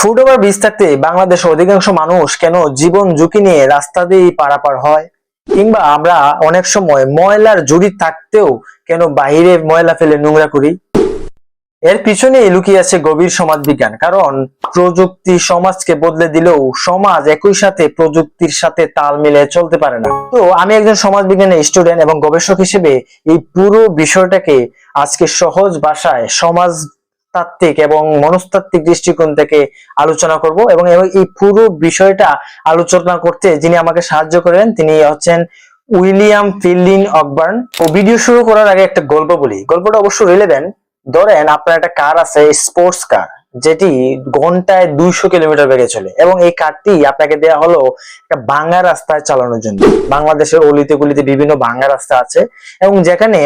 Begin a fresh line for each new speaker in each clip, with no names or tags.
Foot over bridge থাকতে বাংলাদেশের অধিকাংশ মানুষ কেন জীবন ঝুঁকি নিয়ে রাস্তা দিয়ে পারাপার হয়, কিংবা আমরা অনেক সময় ময়লার ঝুড়ি থাকতেও কেন বাইরে ময়লা ফেলে নোংরা করি। এর পিছনে লুকিয়ে আছে গভীর সমাজ বিজ্ঞান। কারণ প্রযুক্তি সমাজকে বদলে দিলেও সমাজ একই সাথে প্রযুক্তির সাথে তাল মিলিয়ে চলতে পারে না। তো আমি একজন সমাজ বিজ্ঞানের স্টুডেন্ট এবং গবেষক হিসেবে এই পুরো বিষয়টাকে আজকে সহজ ভাষায় সমাজ তাত্ত্বিক এবং মনস্তাত্ত্বিক দৃষ্টিকোণ থেকে আলোচনা করব। এবং এই পুরো বিষয়টা আলোচনা করতে যিনি আমাকে সাহায্য করেন তিনি হচ্ছেন উইলিয়াম ফিল্ডিং অকবার্ন। তো ভিডিও শুরু করার আগে একটা গল্প বলি, গল্পটা অবশ্য রিলেভেন্ট। ধরেন আপনার একটা কার আছে, স্পোর্টস কার, যেটি ঘন্টায় 200 কিলোমিটার বেগে চলে, এবং এই কারটি আপনাকে দেয়া হলো একটা ভাঙা রাস্তায় চালানোর জন্য। বাংলাদেশের অলিতে গলিতে বিভিন্ন ভাঙা রাস্তা আছে, এবং যেখানে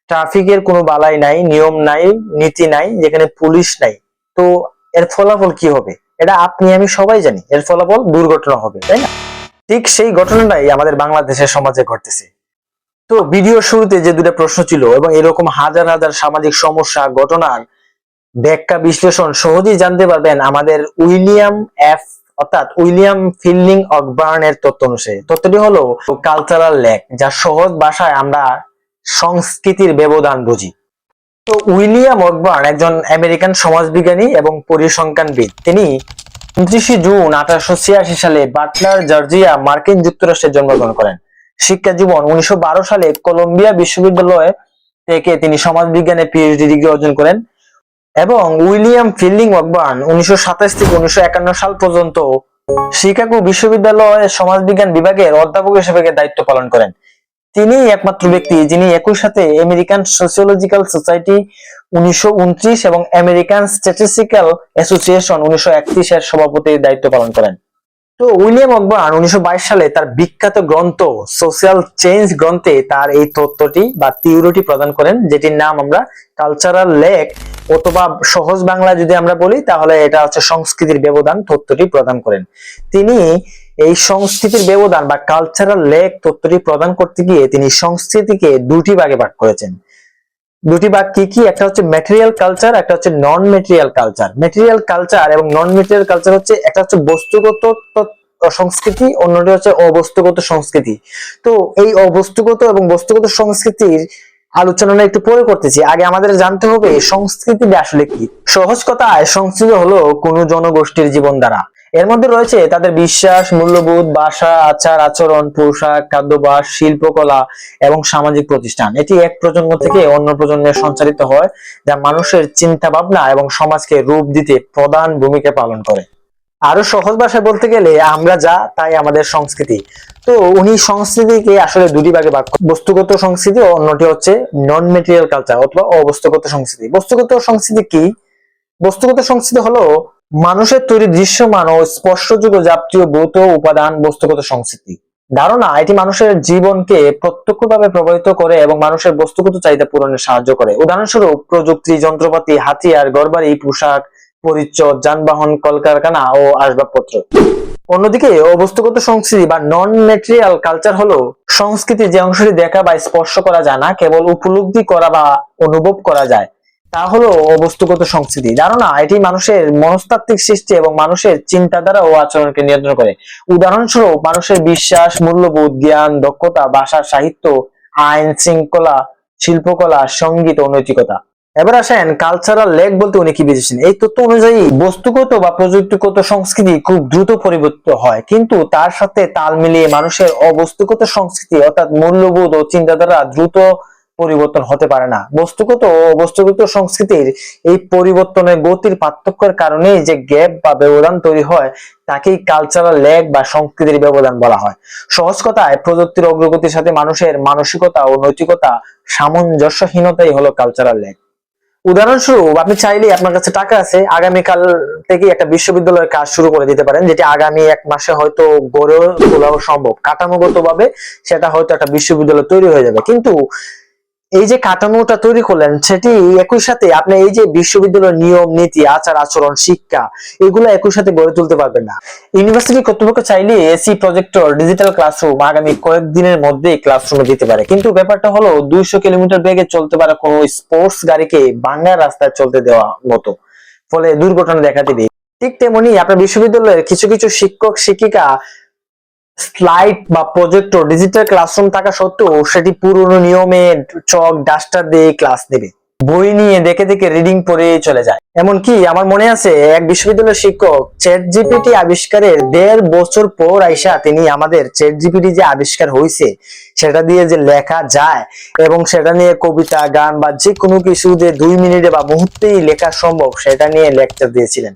ট্রাফিকের কোনো বালাই নাই, নিয়ম নাই, নীতি নাই, যেখানে পুলিশ নাই। তো এর ফলাফল কি হবে এটা আপনি আমি সবাই জানি, এর ফলাফল দুর্ঘটনা হবে, তাই না? ঠিক সেই ঘটনাটাই আমাদের বাংলাদেশের সমাজে ঘটতেছে। তো ভিডিও শুরুতে যে দুটো প্রশ্ন ছিল এবং এরকম হাজার হাজার সামাজিক সমস্যা ঘটনার ব্যাখ্যা বিশ্লেষণ সহজেই জানতে পারবেন আমাদের উইলিয়াম ফিল্ডিং অকবার্ন এর তত্ত্ব অনুসারে। তত্ত্বটি হলো কালচারাল ল্যাগ, যা সহজ ভাষায় আমরা সংস্কৃতির ব্যবধান বুঝি। তো উইলিয়াম অকবার্ন একজন আমেরিকান সমাজবিজ্ঞানী এবং পরিসংখ্যানবিদ। তিনি 29 জুন 1886 সালে বাটলার, জর্জিয়া, মার্কিন যুক্তরাষ্ট্রে জন্মগ্রহণ করেন। শিক্ষা জীবন 1912 সালে কলম্বিয়া বিশ্ববিদ্যালয় থেকে তিনি সমাজবিজ্ঞানে পিএইচডি ডিগ্রি অর্জন করেন, এবং উইলিয়াম ফিল্ডিং অকবার্ন 1927 থেকে 1951 সাল পর্যন্ত শিকাগো বিশ্ববিদ্যালয়ে সমাজবিজ্ঞান বিভাগের অধ্যাপক হিসেবে দায়িত্ব পালন করেন। তিনি একমাত্র ব্যক্তি যিনি একই সাথে আমেরিকান সোসিওলজিক্যাল সোসাইটি 1929 এবং আমেরিকান স্ট্যাটিস্টিক্যাল অ্যাসোসিয়েশন 1931 এর সভাপতির দায়িত্ব পালন করেন। তো উইলিয়াম অকবার্ন 1922 সালে তার বিখ্যাত গ্রন্থ সোশ্যাল চেঞ্জ গ্রন্থে তার এই তত্ত্বটি বা থিওরিটি প্রদান করেন, যেটির নাম আমরা কালচারাল ল্যাগ, অথবা সহজ বাংলা যদি আমরা বলি তাহলে এটা হচ্ছে সংস্কৃতির ব্যবধান তত্ত্বটি প্রদান করেন। তিনি এই সংস্কৃতির ব্যবধান বা কালচারাল ল্যাগ তত্ত্বটি প্রদান করতে গিয়ে তিনি সংস্কৃতিকে দুটি ভাগে ভাগ করেছেন। দুটি ভাগ কি কি? একটা হচ্ছে ম্যাটেরিয়াল কালচার, একটা হচ্ছে নন ম্যাটেরিয়াল কালচার। ম্যাটেরিয়াল কালচার এবং নন ম্যাটেরিয়াল কালচার হচ্ছে, একটা হচ্ছে বস্তুগত সংস্কৃতি, অন্যটি হচ্ছে অবস্তুগত সংস্কৃতি। তো এই অবস্তুগত এবং বস্তুগত সংস্কৃতির আলোচনা একটু পরে করতেছি। আগে আমাদের জানতে হবে সংস্কৃতি আসলে কি। সহজ কথায় সংস্কৃতি হলো কোনো জনগোষ্ঠীর জীবনধারা। এর মধ্যে রয়েছে তাদের বিশ্বাস, মূল্যবোধ, ভাষা, আচার আচরণ, পোশাক, খাদ্যাভ্যাস, শিল্পকলা এবং সামাজিক প্রতিষ্ঠান। এটি এক প্রজন্ম থেকে অন্য প্রজন্মে সঞ্চারিত হয়, যা মানুষের চিন্তা ভাবনা এবং সমাজকে রূপ দিতে প্রধান ভূমিকা পালন করে। আরো সহজ ভাষায় বলতে গেলে আমরা যা তাই আমাদের সংস্কৃতি। তো উনি সংস্কৃতিকে আসলে দুটি ভাগে ভাগ করেন, বস্তুগত সংস্কৃতি ও অন্যটি হচ্ছে নন ম্যাটেরিয়াল কালচার অথবা অবস্তুগত সংস্কৃতি। বস্তুগত সংস্কৃতি কি? বস্তুগত সংস্কৃতি হলো মানুষের তৈরি দৃশ্যমান ও স্পর্শযোগ্য যাবতীয় ভৌত উপাদান বস্তুগত সংস্কৃতি ধারণা। এটি মানুষের জীবনকে প্রত্যক্ষভাবে প্রভাবিত করে এবং মানুষের বস্তুগত চাহিদা পূরণে সাহায্য করে। উদাহরণস্বরূপ প্রযুক্তি, যন্ত্রপাতি, হাতিয়ার, ঘরবাড়ি, পোশাক, পরিচ্ছদ, যানবাহন, কলকারখানা ও আসবাবপত্র। অন্যদিকে অবস্তুগত সংস্কৃতি বা নন ম্যাটেরিয়াল কালচার হলো সংস্কৃতি যে অংশটি দেখা বা স্পর্শ করা যায় না, কেবল উপলব্ধি করা বা অনুভব করা যায়, তা হলো অবস্তুগত সংস্কৃতি ধারণা। এটি মানুষের মনস্তাত্ত্বিক সৃষ্টি এবং মানুষের চিন্তাধারা ও আচরণকে নিয়ন্ত্রণ করে। উদাহরণস্বরূপ মানুষের বিশ্বাস, মূল্যবোধ, জ্ঞান, দক্ষতা, ভাষা, সাহিত্য, আইন শৃঙ্খলা, শিল্পকলা, সঙ্গীত ও নৈতিকতা। এবার আসেন কালচারাল ল্যাগ বলতে উনি কি বুঝেছেন। এই তথ্য অনুযায়ী বস্তুগত বা প্রযুক্তিগত সংস্কৃতি খুব দ্রুত পরিবর্তিত হয়, কিন্তু তার সাথে তাল মিলিয়ে মানুষের অবস্তুগত সংস্কৃতি অর্থাৎ মূল্যবোধ ও চিন্তাধারা দ্রুত পরিবর্তন হতে পারে না। বস্তুগত ও অবস্তুগত সংস্কৃতির এই পরিবর্তনের গতির পার্থক্যের কারণে যে গ্যাপ বা ব্যবধান তৈরি হয় তাকেই কালচারাল ল্যাগ বা সংস্কৃতির ব্যবধান বলা হয়। সহজ কথায় প্রযুক্তির অগ্রগতির সাথে মানুষের মানসিকতা ও নৈতিকতা সামঞ্জস্যহীনতাই হলো কালচারাল ল্যাগ। উদাহরণস্বরূপ আপনি চাইলে, আপনার কাছে টাকা আছে, আগামীকাল থেকে একটা বিশ্ববিদ্যালয়ের কাজ শুরু করে দিতে পারেন, যেটি আগামী 1 মাসে হয়তো গড়ে তোলাও সম্ভব। কাঠামোগত ভাবে সেটা হয়তো একটা বিশ্ববিদ্যালয় তৈরি হয়ে যাবে, কিন্তু এই যে কাঠামোটা তৈরি করলেন সেটি একই সাথে আপনি এই যে বিশ্ববিদ্যালয়ের নিয়ম নীতি, আচার আচরণ, শিক্ষা, এগুলো একই সাথে গড়ে তুলতে পারবেন না। ইউনিভার্সিটি কর্তৃপক্ষ চাইলে এসি প্রজেক্টর, ডিজিটাল ক্লাসরুম আগামী কয়েকদিনের মধ্যে ক্লাসরুমে দিতে পারে, কিন্তু ব্যাপারটা হলো 200 কিলোমিটার বেগে চলতে পারে কোনো স্পোর্টস গাড়িকে ভাঙা রাস্তায় চলতে দেওয়া মতো, ফলে দুর্ঘটনা দেখা দিবে। ঠিক তেমনি আপনার বিশ্ববিদ্যালয়ের কিছু কিছু শিক্ষক শিক্ষিকা স্লাইড বা প্রজেক্টর ডিজিটাল ক্লাসরুম থাকা সত্ত্বেও সেটি পুরনো নিয়মে চক ডাস্টার দিয়ে ক্লাস নেবে, বই নিয়ে দেখে দেখে রিডিং পড়ে চলে যায়। এমনকি আমার মনে আছে এক বিশ্ববিদ্যালয়ের শিক্ষক চ্যাট জিপিটি আবিষ্কারের 1.5 বছর পর আইসা তিনি আমাদের চ্যাট জিপিটি যে আবিষ্কার হয়েছে সেটা দিয়ে যে লেখা যায় এবং সেটা নিয়ে কবিতা গান বা যে কোনো কিছু যে 2 মিনিটে বা মুহূর্তেই লেখা সম্ভব সেটা নিয়ে লেকচার দিয়েছিলেন।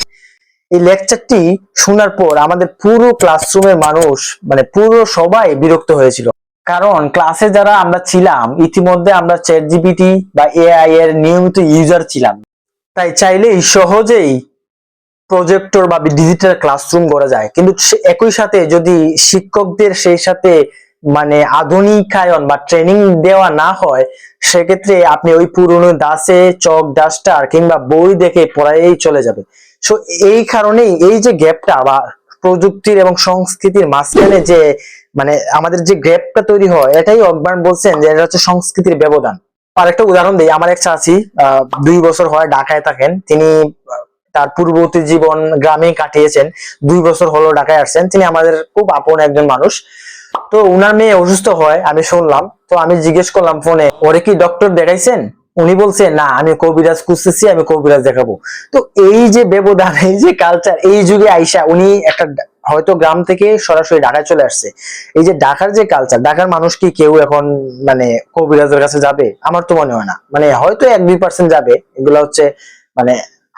এই লেকচারটি শোনার পর আমাদের পুরো ক্লাসরুমের মানুষ মানে পুরো সবাই বিরক্ত হয়েছিল, কারণ ক্লাসে যারা আমরা ছিলাম ইতিমধ্যে আমরা চ্যাট জিপিটি বা এআই এর নিয়মিত ইউজার ছিলাম, তাই চাইলেই সহজেই প্রজেক্টর বা ডিজিটাল ক্লাসরুম করা যায়। কিন্তু একই সাথে যদি শিক্ষকদের সেই সাথে মানে আধুনিকায়ন বা ট্রেনিং দেওয়া না হয় সেক্ষেত্রে আপনি ওই পুরনো দাসে চক ডাস্টার কিংবা বই দেখে পড়াই চলে যাবে। সো এই কারণেই এই যে গ্যাপটা বা প্রযুক্তির এবং সংস্কৃতির মাঝখানে যে মানে আমাদের যে গ্যাপটা তৈরি হয় এটাই অকবার্ন বলছেন যে এটা হচ্ছে সংস্কৃতির ব্যবধান। আরেকটা উদাহরণ দিই, আমার এক চাচি 2 বছর হয় ঢাকায় থাকেন, তিনি তার পূর্ববর্তী জীবন গ্রামে কাটিয়েছেন, 2 বছর হলো ঢাকায় আসছেন, তিনি আমাদের খুব আপন একজন মানুষ। তো উনার মেয়ে অসুস্থ হয় আমি শুনলাম, তো আমি জিজ্ঞেস করলাম ফোনে ওরে কি ডক্টর দেখাইছেন, উনি বলছে না আমি কবিরাজ খুঁজতেছি, আমি কবিরাজ দেখাবো। তো এই যে ব্যবধান, এই যে কালচার, এই যুগে আইসা উনি একটা হয়তো গ্রাম থেকে সরাসরি ঢাকায় চলে আসছে। এই যে ঢাকার যে কালচার, ঢাকার মানুষ কি কেউ এখন মানে কবিরাজের কাছে যাবে? আমার তো মনে হয় না, মানে হয়তো 1-2% যাবে, এগুলো হচ্ছে মানে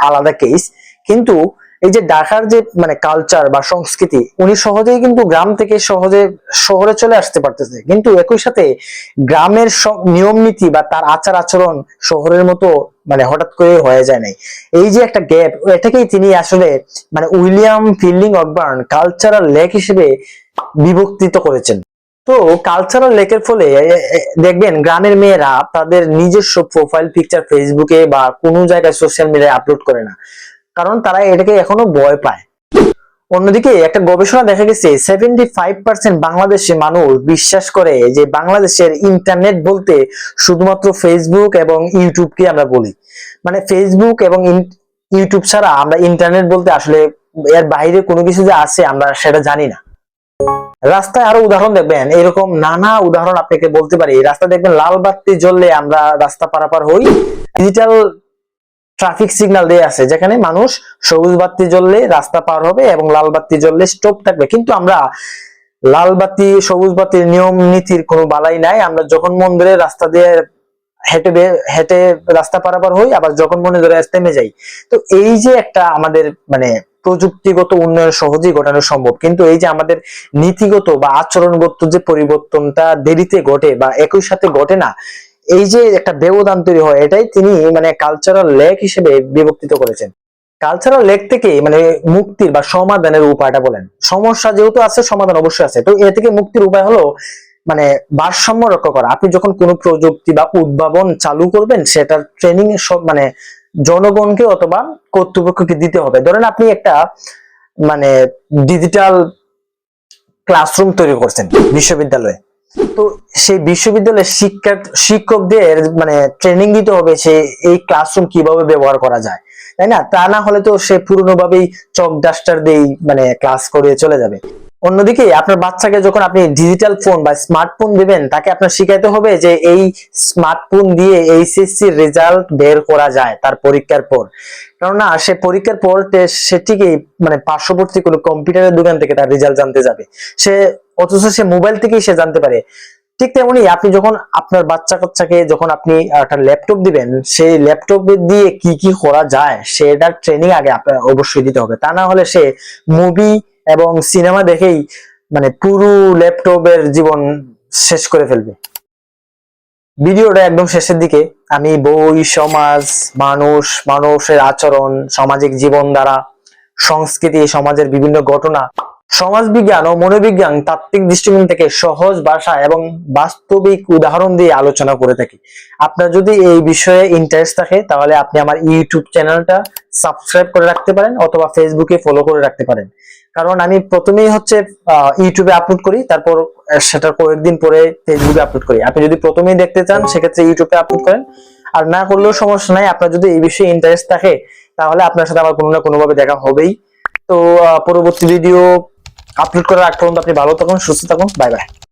আলাদা কেস। কিন্তু এই যে ঢাকার যে মানে কালচার বা সংস্কৃতি, উনি সহজেই কিন্তু গ্রাম থেকে সহজে শহরে চলে আসতে পারতেছে, কিন্তু একই সাথে গ্রামের সব নিয়ম নীতি বা তার আচার আচরণ শহরের মতো মানে হঠাৎ করে হয়ে যায় নাই। এই যে একটা গ্যাপ, এটাকেই তিনি আসলে মানে উইলিয়াম ফিল্ডিং অকবার্ন কালচারাল লেক হিসেবে বিভক্তিত করেছেন। তো কালচারাল লেকের ফলে দেখবেন গ্রামের মেয়েরা তাদের নিজস্ব প্রোফাইল পিকচার ফেসবুকে বা কোনো জায়গায় সোশ্যাল মিডিয়ায় আপলোড করে না, কারণ তারা এটাকে এখনো ভয় পায়। অন্যদিকে একটা গবেষণা দেখা গেছে 75% বাংলাদেশি মানুষ বিশ্বাস করে যে বাংলাদেশের ইন্টারনেট বলতে শুধুমাত্র ফেসবুক এবং ইউটিউবকে আমরা বলি, মানে ফেসবুক এবং ইউটিউব ছাড়া আমরা ইন্টারনেট বলতে আসলে এর বাইরে কোনো কিছু যে আছে আমরা সেটা জানি না। রাস্তায় আরো উদাহরণ দেখবেন, এরকম নানা উদাহরণ আপনাকে বলতে পারি। রাস্তা দেখবেন লাল বাতি জ্বললে আমরা রাস্তা পারাপার হই, ডিজিটাল ট্রাফিক সিগন্যাল দেয়া আছে যেখানে মানুষ সবুজ বাতি জ্বললে রাস্তা পার হবে এবং লাল বাতি জ্বললে স্টপ থাকবে, কিন্তু আমরা লাল বাতি সবুজ বাতির নিয়ম নীতির কোনো বালাই নাই, আমরা যখন মন ধরে রাস্তা দিয়ে হেঁটে হেঁটে রাস্তা পারাপার হই, আবার যখন মনে ধরে থেমে যাই। তো এই যে একটা আমাদের মানে প্রযুক্তিগত উন্নয়ন সহজেই ঘটানো সম্ভব, কিন্তু এই যে আমাদের নীতিগত বা আচরণগত যে পরিবর্তনটা দেরিতে ঘটে বা একই সাথে ঘটে না, এই যে একটা ব্যবধান তৈরি হয়, এটাই তিনি মানে কালচারাল লেক হিসেবে বিভক্তিত করেছেন। কালচারাল লেক থেকে মানে মুক্তির বা সমাধানের উপায়টা বলেন। সমস্যা যেহেতু আছে সমাধান অবশ্যই আছে, তো এ থেকে মুক্তির উপায় হলো মানে ভারসাম্য রক্ষা করা। আপনি যখন কোনো প্রযুক্তি বা উদ্ভাবন চালু করবেন সেটার ট্রেনিং সব মানে জনগণকে অথবা কর্তৃপক্ষকে দিতে হবে। ধরেন আপনি একটা মানে ডিজিটাল ক্লাসরুম তৈরি করছেন বিশ্ববিদ্যালয়ে, তো সেই বিশ্ববিদ্যালয়ের শিক্ষকদের মানে ট্রেনিং দিতে হবে সে এই ক্লাসরুম কিভাবে ব্যবহার করা যায়, তাই না? তা না হলে তো সে পুরনো ভাবেই চক ডাস্টার দিয়েই মানে ক্লাস করে চলে যাবে। অন্যদিকে আপনার বাচ্চাকে যখন আপনি ডিজিটাল ফোন বা স্মার্টফোন দিবেন, তাকে আপনার শিখাইতে হবে যে এই স্মার্টফোন দিয়ে এইচএসসি রেজাল্ট বের করা যায় তার পরীক্ষার পর, কেননা সে পরীক্ষার পর সেটিকে মানে পার্শ্ববর্তী কোনো কম্পিউটারের দোকান থেকে তার রেজাল্ট জানতে যাবে সে, অথচ সে মোবাইল থেকেই সে জানতে পারে। ঠিক তেমনি আপনি যখন আপনার বাচ্চা কাচ্চাকে যখন আপনি একটা ল্যাপটপ দিবেন, সেই ল্যাপটপ দিয়ে কি কি করা যায় সেটার ট্রেনিং আগে আপনার অবশ্যই দিতে হবে, তা না হলে সে মুভি এবং সিনেমা দেখেই মানে পুরো ল্যাপটপের জীবন শেষ করে ফেলবে। ভিডিওটা একদম শেষের দিকে আমি বই, সমাজ, মানুষ, মানুষের আচরণ, সামাজিক জীবন দ্বারা সংস্কৃতি, সমাজের বিভিন্ন ঘটনা, সমাজ বিজ্ঞান ও মনোবিজ্ঞান তাত্ত্বিক দৃষ্টিকোণ থেকে সহজ ভাষা এবং বাস্তবিক উদাহরণ দিয়ে আলোচনা করে থাকি। আপনার যদি এই বিষয়ে ইন্টারেস্ট থাকে তাহলে আপনি আমার ইউটিউব চ্যানেলটা সাবস্ক্রাইব করে রাখতে পারেন অথবা ফেসবুকে ফলো করে রাখতে পারেন, কারণ আমি প্রথমেই হচ্ছে ইউটিউবে আপলোড করি, তারপর সেটার কয়েকদিন পরে ফেসবুকে আপলোড করি। আপনি যদি প্রথমেই দেখতে চান সেক্ষেত্রে ইউটিউবে আপলোড করেন, আর না করলেও সমস্যা নাই। আপনার যদি এই বিষয়ে ইন্টারেস্ট থাকে তাহলে আপনার সাথে আমার কোনো না কোনো ভাবে দেখা হবেই। তো পরবর্তী ভিডিও আপলোড করার আগ পর্যন্ত আপনি ভালো থাকুন, সুস্থ থাকুন, বাই বাই।